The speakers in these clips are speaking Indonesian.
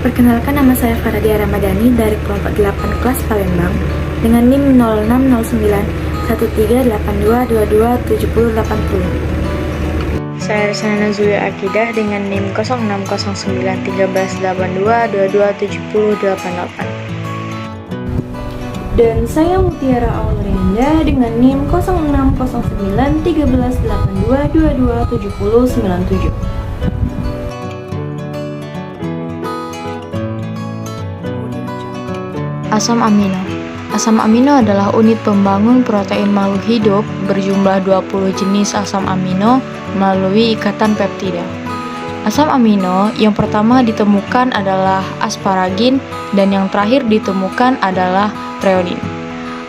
Perkenalkan, nama saya Faradia Ramadhani dari kelompok 8 kelas Palembang dengan NIM 06091382227080. Saya Rusana Zulia Akidah dengan NIM 06091382227088. Dan saya Mutiara Aurenda dengan NIM 06091382227097. Asam amino. Asam amino adalah unit pembangun protein makhluk hidup berjumlah 20 jenis asam amino melalui ikatan peptida. Asam amino yang pertama ditemukan adalah asparagin dan yang terakhir ditemukan adalah treonin.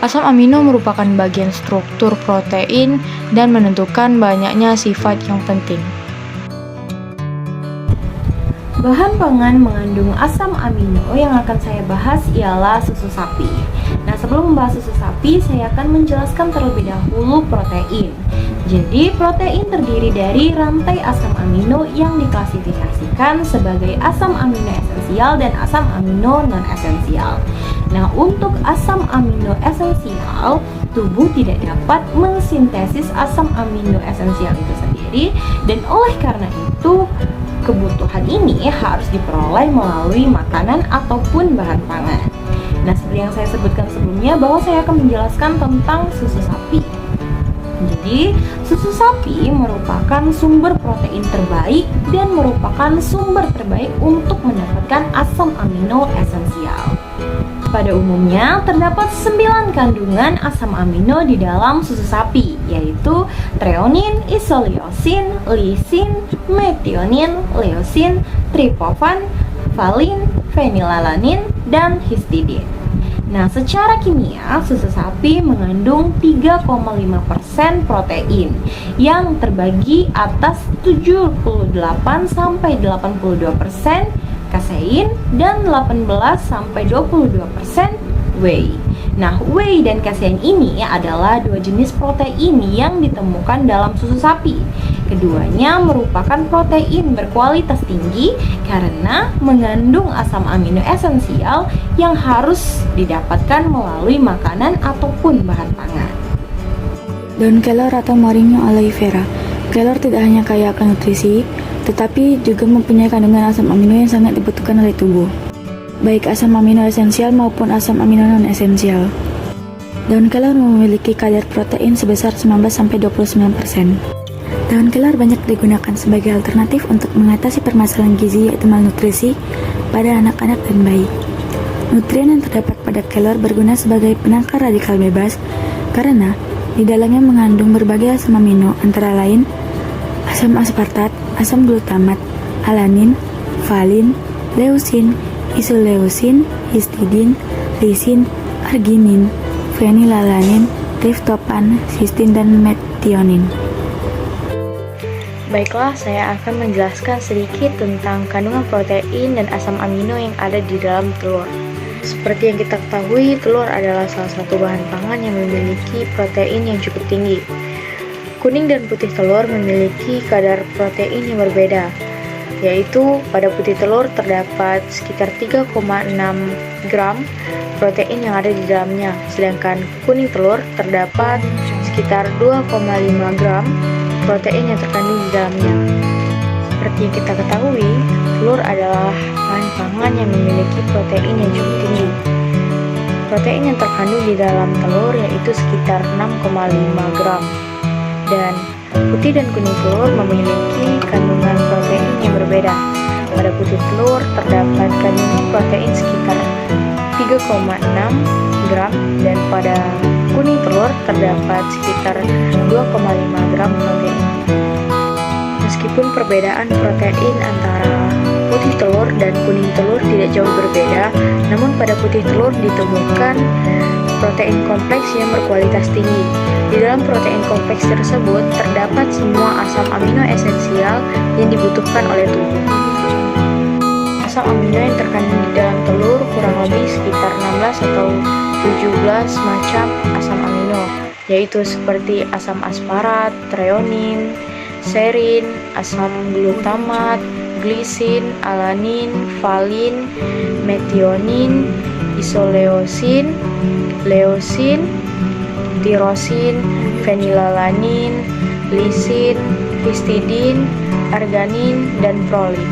Asam amino merupakan bagian struktur protein dan menentukan banyaknya sifat yang penting. Bahan pangan mengandung asam amino yang akan saya bahas ialah susu sapi. Nah, sebelum membahas susu sapi, saya akan menjelaskan terlebih dahulu protein. Jadi, protein terdiri dari rantai asam amino yang diklasifikasikan sebagai asam amino esensial dan asam amino non-esensial. Nah, untuk asam amino esensial, tubuh tidak dapat mensintesis asam amino esensial itu sendiri, dan oleh karena itu kebutuhan ini harus diperoleh melalui makanan ataupun bahan pangan. Nah, seperti yang saya sebutkan sebelumnya bahwa saya akan menjelaskan tentang susu sapi. Jadi, susu sapi merupakan sumber protein terbaik dan merupakan sumber terbaik untuk mendapatkan asam amino esensial. Pada umumnya, terdapat 9 kandungan asam amino di dalam susu sapi, yaitu treonin, isoleucin, lisin, metionin, leucin, triptofan, valin, fenilalanin, dan histidin. Nah, secara kimia, susu sapi mengandung 3,5% protein yang terbagi atas 78-82% kasein dan 18-22% whey. Nah, whey dan kasein ini adalah dua jenis protein yang ditemukan dalam susu sapi. Keduanya merupakan protein berkualitas tinggi karena mengandung asam amino esensial yang harus didapatkan melalui makanan ataupun bahan pangan. Daun kelor atau Moringa aloe vera. Kelor tidak hanya kaya akan nutrisi, tetapi juga mempunyai kandungan asam amino yang sangat dibutuhkan oleh tubuh, baik asam amino esensial maupun asam amino non-esensial. Daun kelor memiliki kadar protein sebesar 19-29%. Daun kelor banyak digunakan sebagai alternatif untuk mengatasi permasalahan gizi yaitu malnutrisi pada anak-anak dan bayi. Nutrien yang terdapat pada kelor berguna sebagai penangkal radikal bebas karena di dalamnya mengandung berbagai asam amino antara lain asam aspartat, asam glutamat, alanin, valin, leusin, isoleucin, histidin, lisin, arginin, fenilalanin, triptofan, sistin, dan metionin. Baiklah, saya akan menjelaskan sedikit tentang kandungan protein dan asam amino yang ada di dalam telur. Seperti yang kita ketahui, telur adalah salah satu bahan pangan yang memiliki protein yang cukup tinggi. Kuning dan putih telur memiliki kadar protein yang berbeda, yaitu pada putih telur terdapat sekitar 3,6 gram protein yang ada di dalamnya, sedangkan kuning telur terdapat sekitar 2,5 gram protein yang terkandung di dalamnya. Seperti yang kita ketahui, telur adalah bahan pangan yang memiliki protein yang cukup tinggi. Protein yang terkandung di dalam telur yaitu sekitar 6,5 gram. Dan putih dan kuning telur memiliki kandungan protein yang berbeda. Pada putih telur terdapat kandungan protein sekitar 3,6 gram dan pada kuning telur terdapat sekitar 2,5 gram protein. Meskipun perbedaan protein antara putih telur dan kuning telur tidak jauh berbeda, namun pada putih telur ditemukan protein kompleks yang berkualitas tinggi. Di dalam protein kompleks tersebut terdapat semua asam amino esensial yang dibutuhkan oleh tubuh. Asam amino yang terkandung di dalam telur kurang lebih sekitar 16 atau 17 macam asam amino, yaitu seperti asam asparat, treonin, serin, asam glutamat, glisin, alanin, valin, metionin, isoleusin, leusin, tirosin, fenilalanin, lisin, histidin, arganin, dan prolin.